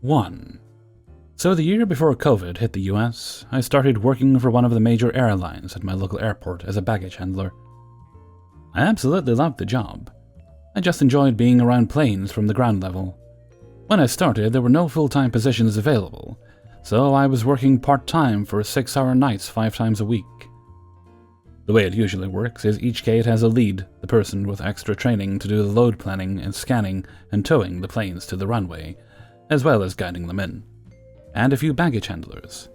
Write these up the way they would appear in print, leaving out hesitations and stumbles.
1. So the year before COVID hit the US, I started working for one of the major airlines at my local airport as a baggage handler. I absolutely loved the job. I just enjoyed being around planes from the ground level. When I started, there were no full-time positions available, so I was working part-time for 6-hour nights 5 times a week. The way it usually works is each gate has a lead, the person with extra training to do the load planning and scanning and towing the planes to the runway, as well as guiding them in, and a few baggage handlers.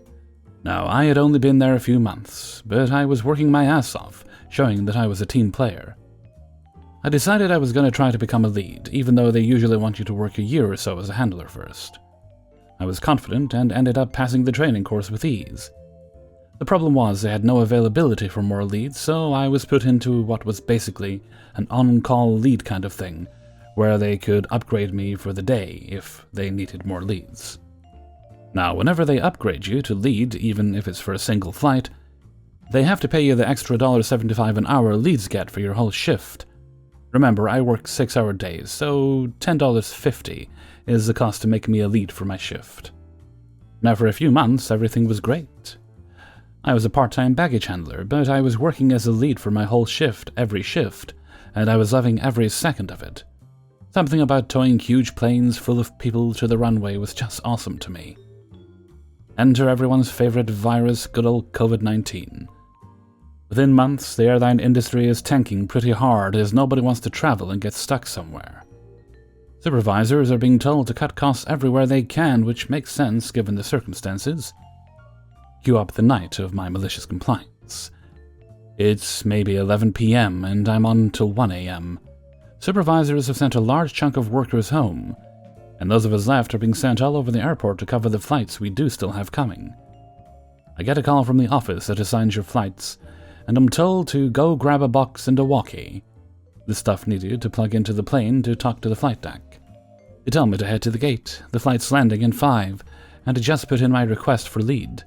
Now, I had only been there a few months, but I was working my ass off, showing that I was a team player. I decided I was going to try to become a lead, even though they usually want you to work a year or so as a handler first. I was confident and ended up passing the training course with ease. The problem was they had no availability for more leads, so I was put into what was basically an on-call lead kind of thing, where they could upgrade me for the day if they needed more leads. Now, whenever they upgrade you to lead, even if it's for a single flight, they have to pay you the extra $1.75 an hour leads get for your whole shift. Remember, I work 6-hour days, so $10.50 is the cost to make me a lead for my shift. Now, for a few months, everything was great. I was a part-time baggage handler, but I was working as a lead for my whole shift, every shift, and I was loving every second of it. Something about towing huge planes full of people to the runway was just awesome to me. Enter everyone's favorite virus, good old COVID-19. Within months, the airline industry is tanking pretty hard as nobody wants to travel and get stuck somewhere. Supervisors are being told to cut costs everywhere they can, which makes sense given the circumstances. Cue up the night of my malicious compliance. It's maybe 11 p.m. and I'm on till 1 a.m. Supervisors have sent a large chunk of workers home, and those of us left are being sent all over the airport to cover the flights we do still have coming. I get a call from the office that assigns your flights, and I'm told to go grab a box and a walkie, the stuff needed to plug into the plane to talk to the flight deck. They tell me to head to the gate, the flight's landing in 5, and to just put in my request for lead.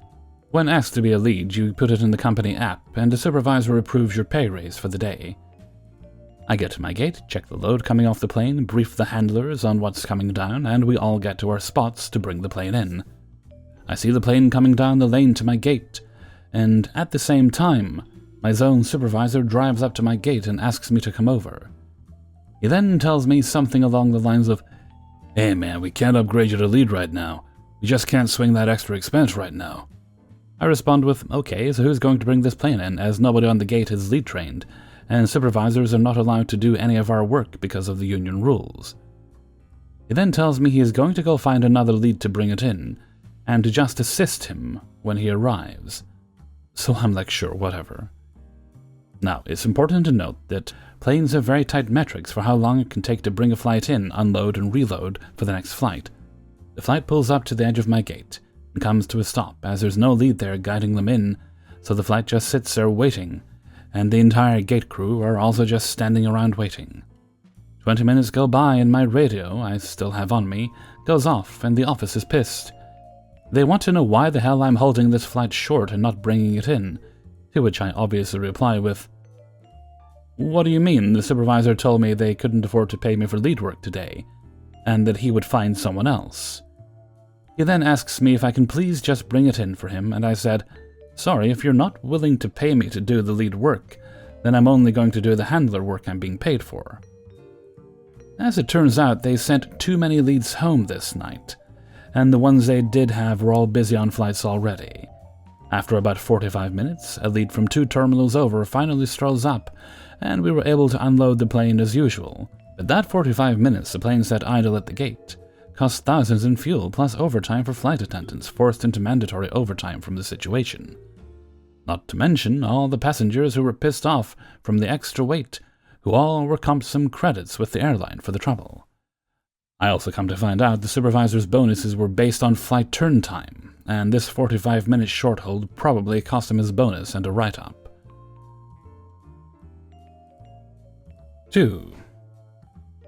When asked to be a lead, you put it in the company app, and the supervisor approves your pay raise for the day. I get to my gate, check the load coming off the plane, brief the handlers on what's coming down, and we all get to our spots to bring the plane in. I see the plane coming down the lane to my gate, and at the same time, my zone supervisor drives up to my gate and asks me to come over. He then tells me something along the lines of, "Hey man, we can't upgrade you to lead right now. We just can't swing that extra expense right now." I respond with, "Okay, so who's going to bring this plane in, as nobody on the gate is lead trained, and supervisors are not allowed to do any of our work because of the union rules." He then tells me he is going to go find another lead to bring it in, and to just assist him when he arrives. So I'm like, sure, whatever. Now, it's important to note that planes have very tight metrics for how long it can take to bring a flight in, unload, and reload for the next flight. The flight pulls up to the edge of my gate and comes to a stop, as there's no lead there guiding them in, so the flight just sits there waiting, and the entire gate crew are also just standing around waiting. 20 minutes go by and my radio, I still have on me, goes off and the office is pissed. They want to know why the hell I'm holding this flight short and not bringing it in, to which I obviously reply with, "What do you mean? The supervisor told me they couldn't afford to pay me for lead work today, and that he would find someone else." He then asks me if I can please just bring it in for him, and I said, "Sorry, if you're not willing to pay me to do the lead work, then I'm only going to do the handler work I'm being paid for." As it turns out, they sent too many leads home this night, and the ones they did have were all busy on flights already. After about 45 minutes, a lead from 2 terminals over finally strolls up, and we were able to unload the plane as usual. But that 45 minutes the plane sat idle at the gate cost thousands in fuel plus overtime for flight attendants forced into mandatory overtime from the situation. Not to mention all the passengers who were pissed off from the extra wait, who all were comped some credits with the airline for the trouble. I also come to find out the supervisor's bonuses were based on flight turn time, and this 45-minute short hold probably cost him his bonus and a write-up. 2.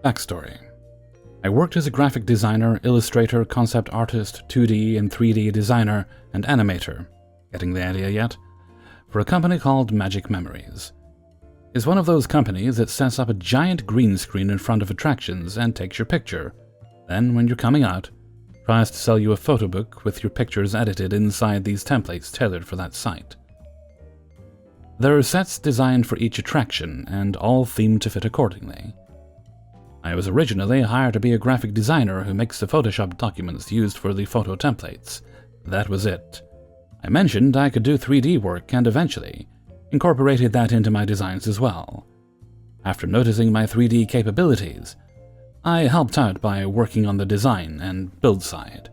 Backstory. I worked as a graphic designer, illustrator, concept artist, 2D and 3D designer, and animator, getting the idea yet? For a company called Magic Memories. It's one of those companies that sets up a giant green screen in front of attractions and takes your picture. Then, when you're coming out, tries to sell you a photo book with your pictures edited inside these templates tailored for that site. There are sets designed for each attraction, and all themed to fit accordingly. I was originally hired to be a graphic designer who makes the Photoshop documents used for the photo templates. That was it. I mentioned I could do 3D work and eventually incorporated that into my designs as well. After noticing my 3D capabilities, I helped out by working on the design and build side,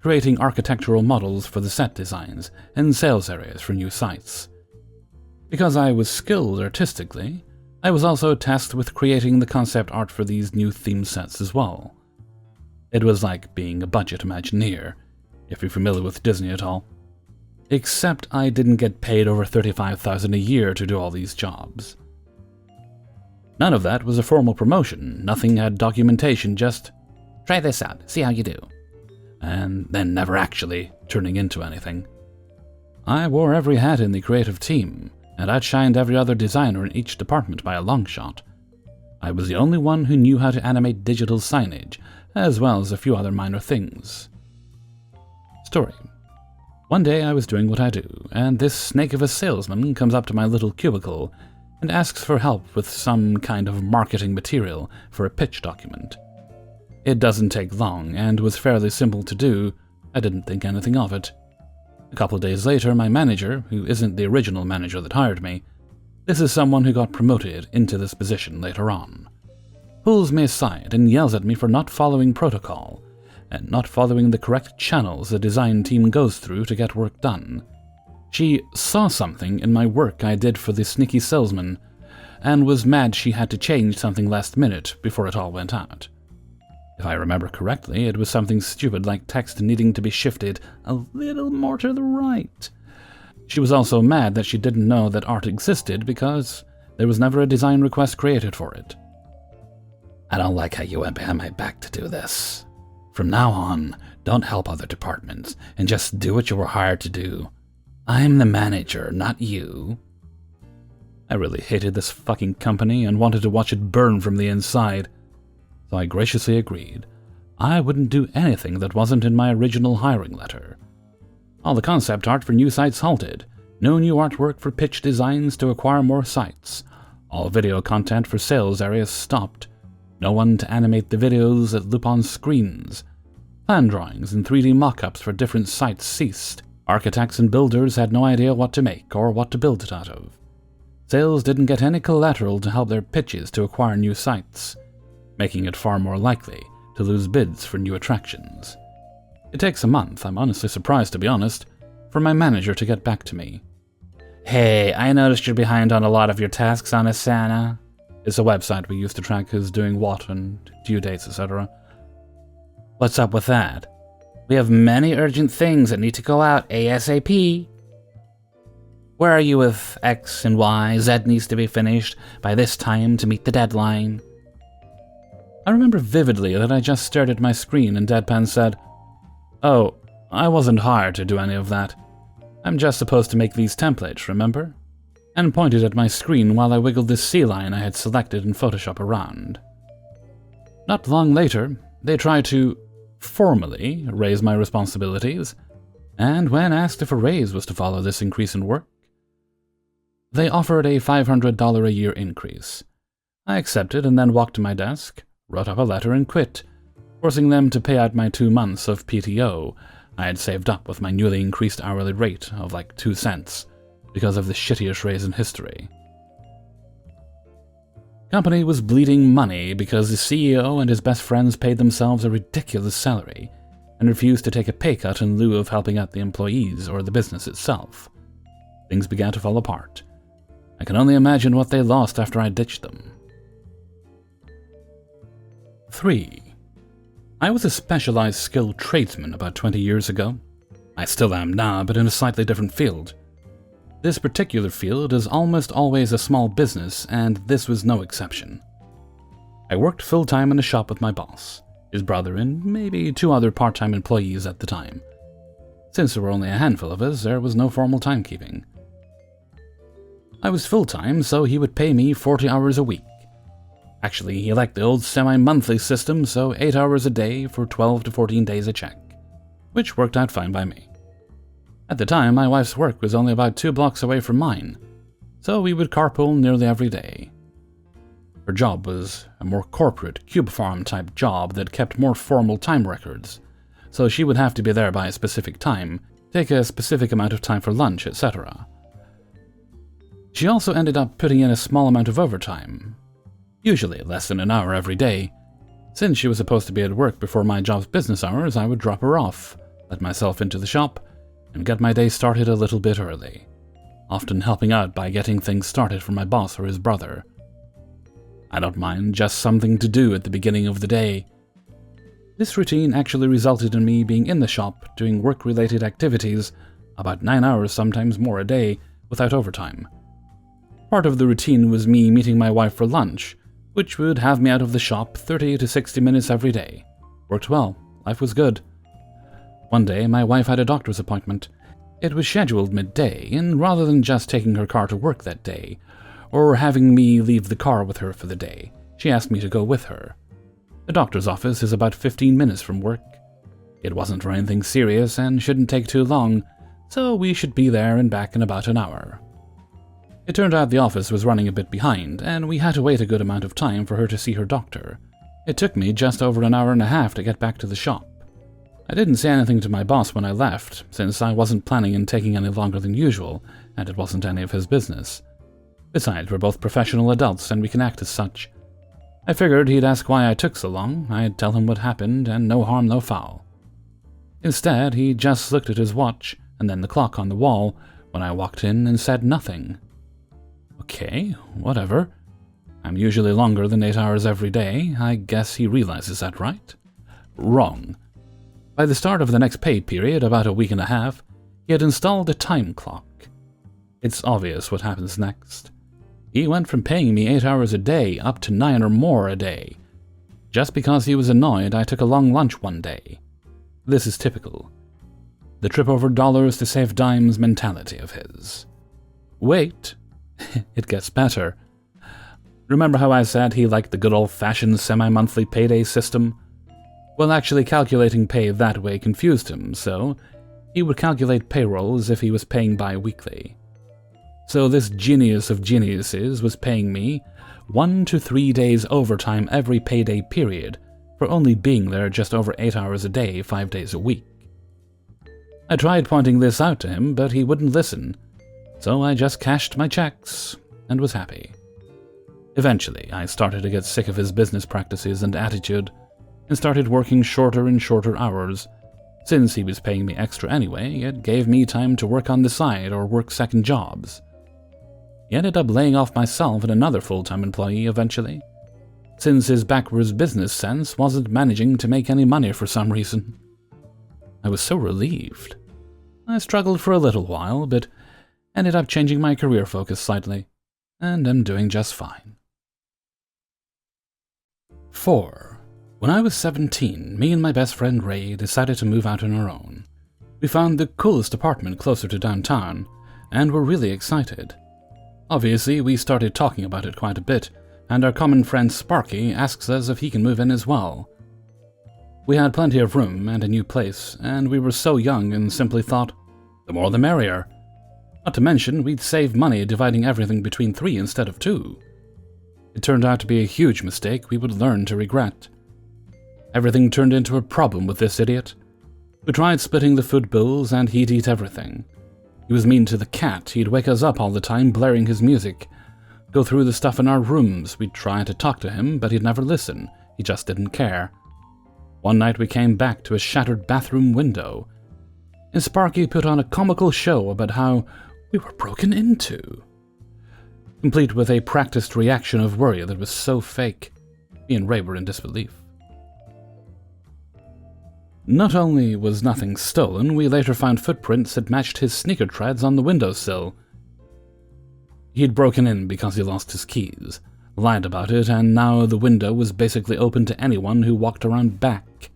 creating architectural models for the set designs and sales areas for new sites. Because I was skilled artistically, I was also tasked with creating the concept art for these new theme sets as well. It was like being a budget Imagineer, if you're familiar with Disney at all. Except I didn't get paid over $35,000 a year to do all these jobs. None of that was a formal promotion, nothing had documentation, just, try this out, see how you do. And then never actually turning into anything. I wore every hat in the creative team, and outshined every other designer in each department by a long shot. I was the only one who knew how to animate digital signage, as well as a few other minor things. Story. One day I was doing what I do, and this snake of a salesman comes up to my little cubicle and asks for help with some kind of marketing material for a pitch document. It doesn't take long, and was fairly simple to do. I didn't think anything of it. A couple of days later, my manager, who isn't the original manager that hired me, this is someone who got promoted into this position later on, pulls me aside and yells at me for not following protocol, and not following the correct channels the design team goes through to get work done. She saw something in my work I did for the sneaky salesman, and was mad she had to change something last minute before it all went out. If I remember correctly, it was something stupid like text needing to be shifted a little more to the right. She was also mad that she didn't know that art existed because there was never a design request created for it. I don't like how you went behind my back to do this. From now on, don't help other departments, and just do what you were hired to do. I'm the manager, not you. I really hated this fucking company and wanted to watch it burn from the inside, so I graciously agreed. I wouldn't do anything that wasn't in my original hiring letter. All the concept art for new sites halted, no new artwork for pitch designs to acquire more sites, all video content for sales areas stopped, no one to animate the videos that loop on screens, plan drawings and 3D mock-ups for different sites ceased, architects and builders had no idea what to make or what to build it out of. Sales didn't get any collateral to help their pitches to acquire new sites, making it far more likely to lose bids for new attractions. It takes a month, I'm honestly surprised to be honest, for my manager to get back to me. Hey, I noticed you're behind on a lot of your tasks on Asana. It's a website we use to track who's doing what and due dates, etc. What's up with that? We have many urgent things that need to go out ASAP. Where are you with X and Y? Z needs to be finished by this time to meet the deadline. I remember vividly that I just stared at my screen and deadpan said, "Oh, I wasn't hired to do any of that. I'm just supposed to make these templates, remember?" And pointed at my screen while I wiggled this sea line I had selected in Photoshop around. Not long later, they tried to formally raise my responsibilities, and when asked if a raise was to follow this increase in work, they offered a $500 a year increase. I accepted and then walked to my desk, wrote up a letter and quit, forcing them to pay out my 2 months of PTO I had saved up with my newly increased hourly rate of like 2 cents because of the shittiest raise in history. Company was bleeding money because the CEO and his best friends paid themselves a ridiculous salary and refused to take a pay cut in lieu of helping out the employees or the business itself. Things began to fall apart. I can only imagine what they lost after I ditched them. 3. I was a specialized skilled tradesman about 20 years ago. I still am now, but in a slightly different field. This particular field is almost always a small business, and this was no exception. I worked full-time in a shop with my boss, his brother, and maybe 2 other part-time employees at the time. Since there were only a handful of us, there was no formal timekeeping. I was full-time, so he would pay me 40 hours a week. Actually, he liked the old semi-monthly system, so 8 hours a day for 12 to 14 days a check. which worked out fine by me. At the time, my wife's work was only about 2 blocks away from mine, so we would carpool nearly every day. Her job was a more corporate, cube farm type job that kept more formal time records, so she would have to be there by a specific time, take a specific amount of time for lunch, etc. She also ended up putting in a small amount of overtime, usually less than an hour every day. Since she was supposed to be at work before my job's business hours, I would drop her off, let myself into the shop, and get my day started a little bit early, often helping out by getting things started for my boss or his brother. I don't mind just something to do at the beginning of the day. This routine actually resulted in me being in the shop doing work-related activities about 9 hours, sometimes more a day, without overtime. Part of the routine was me meeting my wife for lunch, which would have me out of the shop 30 to 60 minutes every day. Worked well. Life was good. One day, my wife had a doctor's appointment. It was scheduled midday, and rather than just taking her car to work that day, or having me leave the car with her for the day, she asked me to go with her. The doctor's office is about 15 minutes from work. It wasn't for anything serious and shouldn't take too long, so we should be there and back in about an hour. It turned out the office was running a bit behind, and we had to wait a good amount of time for her to see her doctor. It took me just over an hour and a half to get back to the shop. I didn't say anything to my boss when I left, since I wasn't planning on taking any longer than usual, and it wasn't any of his business. Besides, we're both professional adults, and we can act as such. I figured he'd ask why I took so long, I'd tell him what happened, and no harm, no foul. Instead, he just looked at his watch, and then the clock on the wall, when I walked in and said nothing. Okay, whatever. I'm usually longer than 8 hours every day. I guess he realizes that, right? Wrong. By the start of the next pay period, about a week and a half, he had installed a time clock. It's obvious what happens next. He went from paying me 8 hours a day up to 9 or more a day, just because he was annoyed I took a long lunch one day. This is typical. The trip over dollars to save dimes mentality of his. Wait. It gets better. Remember how I said he liked the good old-fashioned semi-monthly payday system? Well, actually calculating pay that way confused him, so he would calculate payroll as if he was paying bi-weekly. So this genius of geniuses was paying me 1 to 3 days overtime every payday period for only being there just over 8 hours a day, 5 days a week. I tried pointing this out to him, but he wouldn't listen. So I just cashed my checks, and was happy. Eventually, I started to get sick of his business practices and attitude, and started working shorter and shorter hours. Since he was paying me extra anyway, it gave me time to work on the side or work second jobs. He ended up laying off myself and another full-time employee eventually, since his backwards business sense wasn't managing to make any money for some reason. I was so relieved. I struggled for a little while, but ended up changing my career focus slightly, and am doing just fine. 4. When I was 17, me and my best friend Ray decided to move out on our own. We found the coolest apartment closer to downtown, and were really excited. Obviously, we started talking about it quite a bit, and our common friend Sparky asks us if he can move in as well. We had plenty of room and a new place, and we were so young and simply thought, the more the merrier. Not to mention, we'd save money dividing everything between 3 instead of 2. It turned out to be a huge mistake we would learn to regret. Everything turned into a problem with this idiot. We tried splitting the food bills, and he'd eat everything. He was mean to the cat. He'd wake us up all the time blaring his music. Go through the stuff in our rooms. We'd try to talk to him, but he'd never listen. He just didn't care. One night we came back to a shattered bathroom window, and Sparky put on a comical show about how we were broken into, complete with a practiced reaction of worry that was so fake. Me and Ray were in disbelief. Not only was nothing stolen, we later found footprints that matched his sneaker treads on the windowsill. He'd broken in because he lost his keys, lied about it, and now the window was basically open to anyone who walked around back.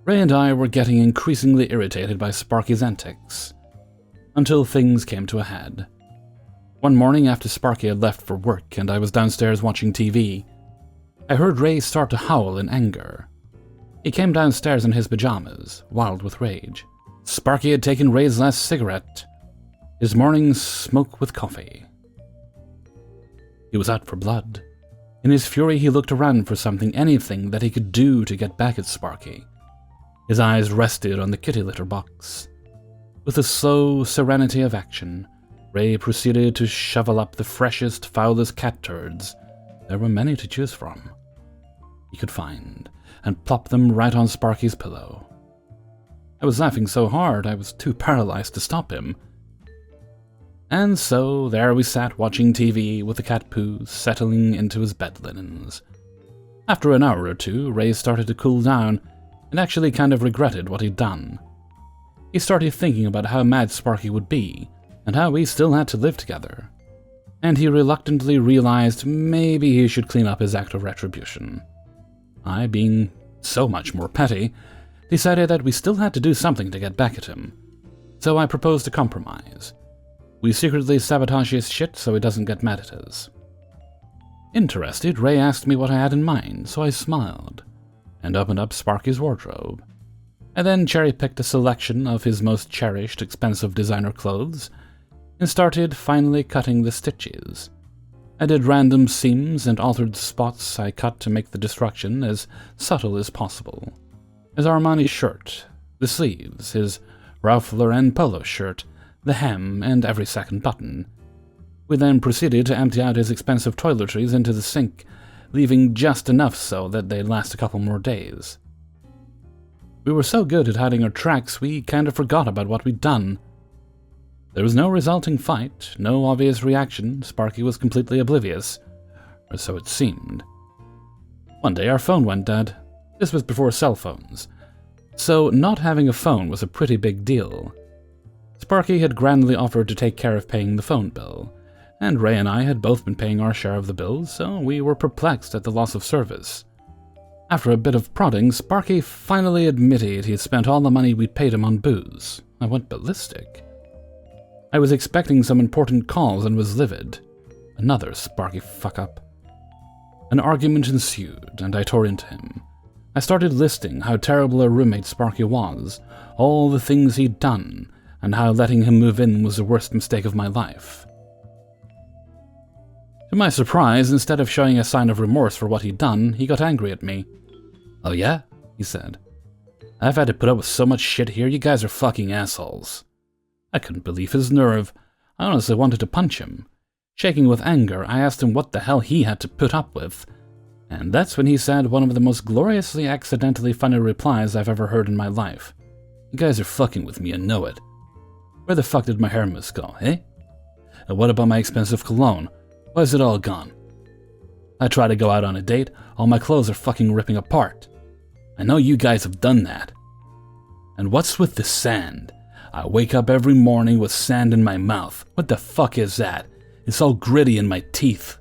Ray and I were getting increasingly irritated by Sparky's antics, until things came to a head. One morning after Sparky had left for work and I was downstairs watching TV, I heard Ray start to howl in anger. He came downstairs in his pajamas, wild with rage. Sparky had taken Ray's last cigarette, his morning smoke with coffee. He was out for blood. In his fury, he looked around for something, anything that he could do to get back at Sparky. His eyes rested on the kitty litter box. With the slow serenity of action, Ray proceeded to shovel up the freshest, foulest cat turds. There were many to choose from. He could find, and plop them right on Sparky's pillow. I was laughing so hard I was too paralyzed to stop him. And so there we sat watching TV with the cat poo settling into his bed linens. After an hour or two, Ray started to cool down and actually kind of regretted what he'd done. He started thinking about how mad Sparky would be and how we still had to live together. And he reluctantly realized maybe he should clean up his act of retribution. I, being so much more petty, decided that we still had to do something to get back at him. So I proposed a compromise. We secretly sabotage his shit so he doesn't get mad at us. Interested, Ray asked me what I had in mind, so I smiled and opened up Sparky's wardrobe. I then cherry-picked a selection of his most cherished, expensive designer clothes and started finally cutting the stitches. I did random seams and altered spots I cut to make the destruction as subtle as possible. His Armani shirt, the sleeves, his Ralph Lauren polo shirt, the hem, and every second button. We then proceeded to empty out his expensive toiletries into the sink, leaving just enough so that they'd last a couple more days. We were so good at hiding our tracks, we kind of forgot about what we'd done. There was no resulting fight, no obvious reaction. Sparky was completely oblivious, or so it seemed. One day our phone went dead. This was before cell phones, so not having a phone was a pretty big deal. Sparky had grandly offered to take care of paying the phone bill, and Ray and I had both been paying our share of the bills, so we were perplexed at the loss of service. After a bit of prodding, Sparky finally admitted he had spent all the money we'd paid him on booze. I went ballistic. I was expecting some important calls and was livid. Another Sparky fuck-up. An argument ensued, and I tore into him. I started listing how terrible a roommate Sparky was, all the things he'd done, and how letting him move in was the worst mistake of my life. To my surprise, instead of showing a sign of remorse for what he'd done, he got angry at me. "Oh yeah?" he said. "I've had to put up with so much shit here, you guys are fucking assholes." I couldn't believe his nerve. I honestly wanted to punch him. Shaking with anger, I asked him what the hell he had to put up with, and that's when he said one of the most gloriously accidentally funny replies I've ever heard in my life. "You guys are fucking with me and know it. Where the fuck did my hair mousse go, eh? And what about my expensive cologne? Why's it all gone? I try to go out on a date, all my clothes are fucking ripping apart. I know you guys have done that. And what's with the sand? I wake up every morning with sand in my mouth. What the fuck is that? It's all gritty in my teeth."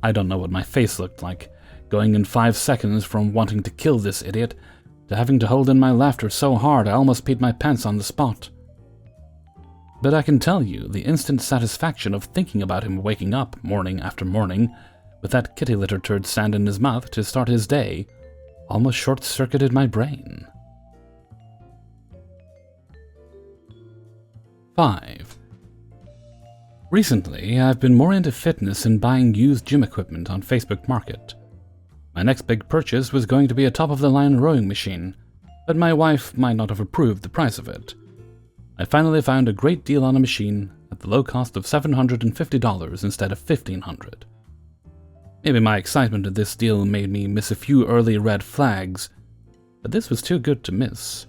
I don't know what my face looked like, going in 5 seconds from wanting to kill this idiot to having to hold in my laughter so hard I almost peed my pants on the spot. But I can tell you, the instant satisfaction of thinking about him waking up morning after morning with that kitty litter turd sand in his mouth to start his day almost short-circuited my brain. 5. Recently, I've been more into fitness and buying used gym equipment on Facebook Market. My next big purchase was going to be a top-of-the-line rowing machine, but my wife might not have approved the price of it. I finally found a great deal on a machine at the low cost of $750 instead of $1,500. Maybe my excitement at this deal made me miss a few early red flags, but this was too good to miss.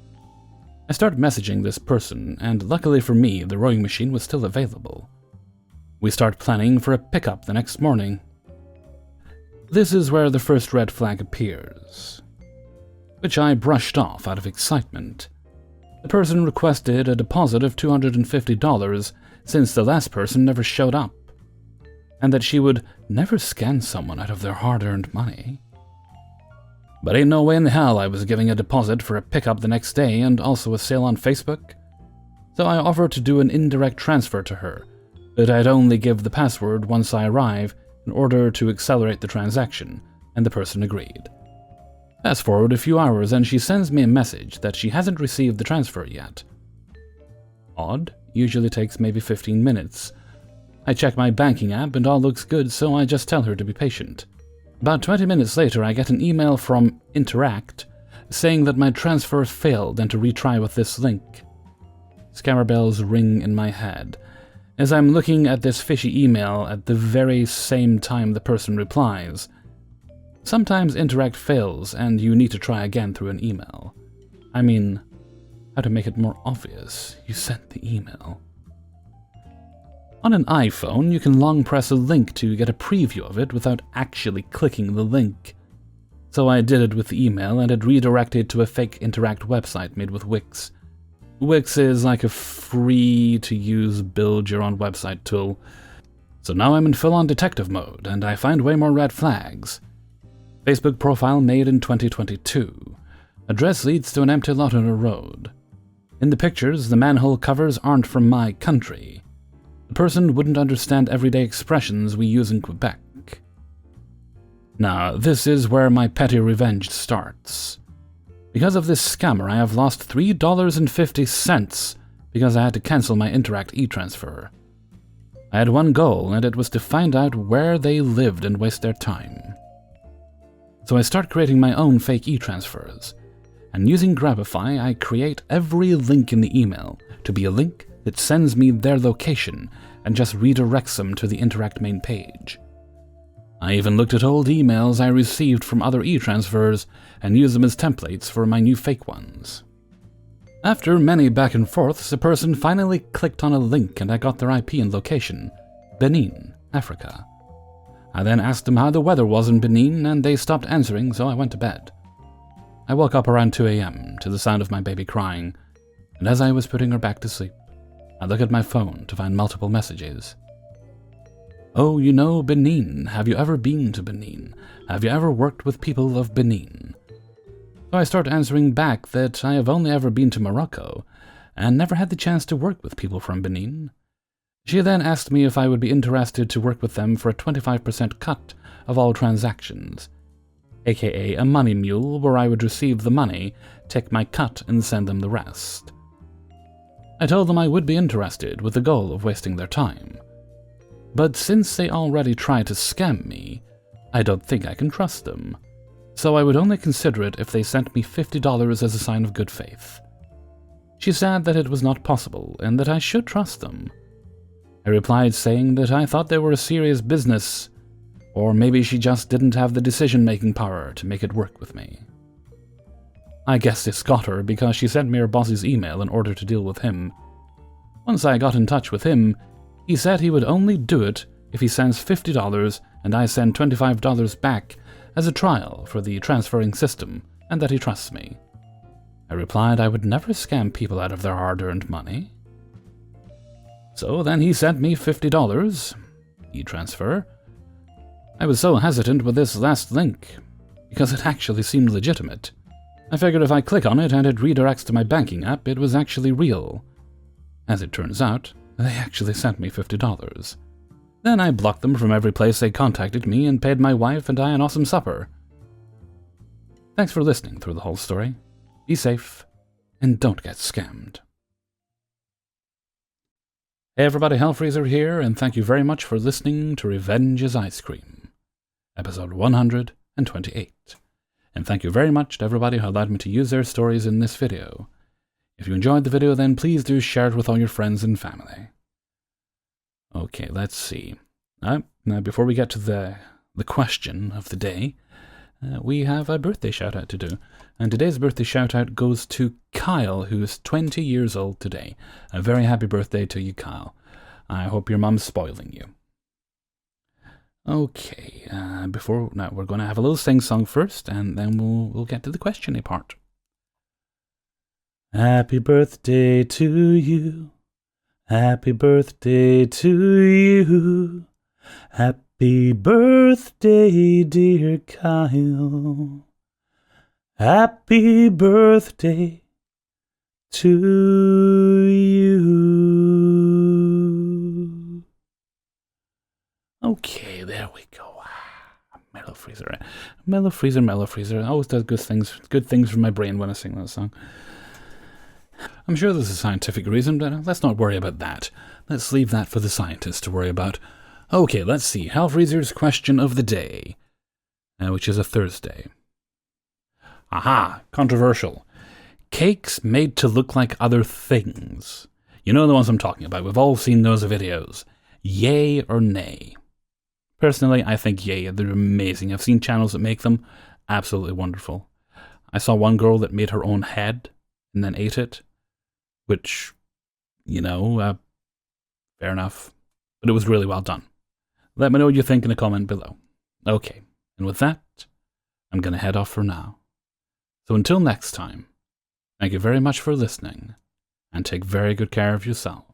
I started messaging this person, and luckily for me, the rowing machine was still available. We start planning for a pickup the next morning. This is where the first red flag appears, which I brushed off out of excitement. The person requested a deposit of $250 since the last person never showed up, and that she would never scam someone out of their hard-earned money. But ain't no way in hell I was giving a deposit for a pickup the next day and also a sale on Facebook. So I offered to do an indirect transfer to her, but I'd only give the password once I arrive in order to accelerate the transaction, and the person agreed. Fast forward a few hours and she sends me a message that she hasn't received the transfer yet. Odd, usually takes maybe 15 minutes. I check my banking app and all looks good, so I just tell her to be patient. About 20 minutes later, I get an email from Interact saying that my transfer failed and to retry with this link. Scammer bells ring in my head as I'm looking at this fishy email at the very same time the person replies. Sometimes Interact fails and you need to try again through an email. I mean, how to make it more obvious you sent the email. On an iPhone, you can long press a link to get a preview of it without actually clicking the link. So I did it with the email and it redirected to a fake Interact website made with Wix. Wix is like a free-to-use build-your-own-website tool. So now I'm in full-on detective mode, and I find way more red flags. Facebook profile made in 2022. Address leads to an empty lot on a road. In the pictures, the manhole covers aren't from my country. The person wouldn't understand everyday expressions we use in Quebec. Now, this is where my petty revenge starts. Because of this scammer, I have lost $3.50 because I had to cancel my Interact e-transfer. I had one goal, and it was to find out where they lived and waste their time. So I start creating my own fake e-transfers, and using Grabify, I create every link in the email to be a link that sends me their location and just redirects them to the Interact main page. I even looked at old emails I received from other e-transfers and used them as templates for my new fake ones. After many back and forths, a person finally clicked on a link and I got their IP and location, Benin, Africa. I then asked them how the weather was in Benin and they stopped answering, so I went to bed. I woke up around 2 a.m. to the sound of my baby crying, and as I was putting her back to sleep, I looked at my phone to find multiple messages. Oh, you know Benin. Have you ever been to Benin? Have you ever worked with people of Benin? So I start answering back that I have only ever been to Morocco and never had the chance to work with people from Benin. She then asked me if I would be interested to work with them for a 25% cut of all transactions, aka a money mule where I would receive the money, take my cut and send them the rest. I told them I would be interested with the goal of wasting their time. But since they already tried to scam me, I don't think I can trust them, so I would only consider it if they sent me $50 as a sign of good faith. She said that it was not possible and that I should trust them. I replied saying that I thought they were a serious business, or maybe she just didn't have the decision-making power to make it work with me. I guess this got her because she sent me her boss's email in order to deal with him. Once I got in touch with him, he said he would only do it if he sends $50 and I send $25 back as a trial for the transferring system and that he trusts me. I replied I would never scam people out of their hard-earned money. So then he sent me $50, e-transfer. I was so hesitant with this last link because it actually seemed legitimate. I figured if I click on it and it redirects to my banking app, it was actually real. As it turns out, they actually sent me $50. Then I blocked them from every place they contacted me and paid my wife and I an awesome supper. Thanks for listening through the whole story. Be safe, and don't get scammed. Hey everybody, Hellfreezer here, and thank you very much for listening to Revenge is Ice Cream, episode 128. And thank you very much to everybody who allowed me to use their stories in this video. If you enjoyed the video, then please do share it with all your friends and family. Okay, let's see. Now, before we get to the question of the day, we have a birthday shout-out to do. And today's birthday shout-out goes to Kyle, who is 20 years old today. A very happy birthday to you, Kyle. I hope your mom's spoiling you. Okay, now we're going to have a little sing-song first, and then we'll get to the question-y part. Happy birthday to you. Happy birthday to you. Happy birthday, dear Kyle. Happy birthday to you. Okay, there we go. My Hellfreezer, right? Hellfreezer always does good things for my brain when I sing that song. I'm sure there's a scientific reason, but let's not worry about that. Let's leave that for the scientists to worry about. Okay, let's see. Hellfreezer's question of the day, which is a Thursday. Aha, controversial. Cakes made to look like other things. You know the ones I'm talking about. We've all seen those videos. Yay or nay? Personally, I think yay. They're amazing. I've seen channels that make them. Absolutely wonderful. I saw one girl that made her own head and then ate it, which, fair enough. But it was really well done. Let me know what you think in a comment below. Okay, and with that, I'm going to head off for now. So until next time, thank you very much for listening, and take very good care of yourself.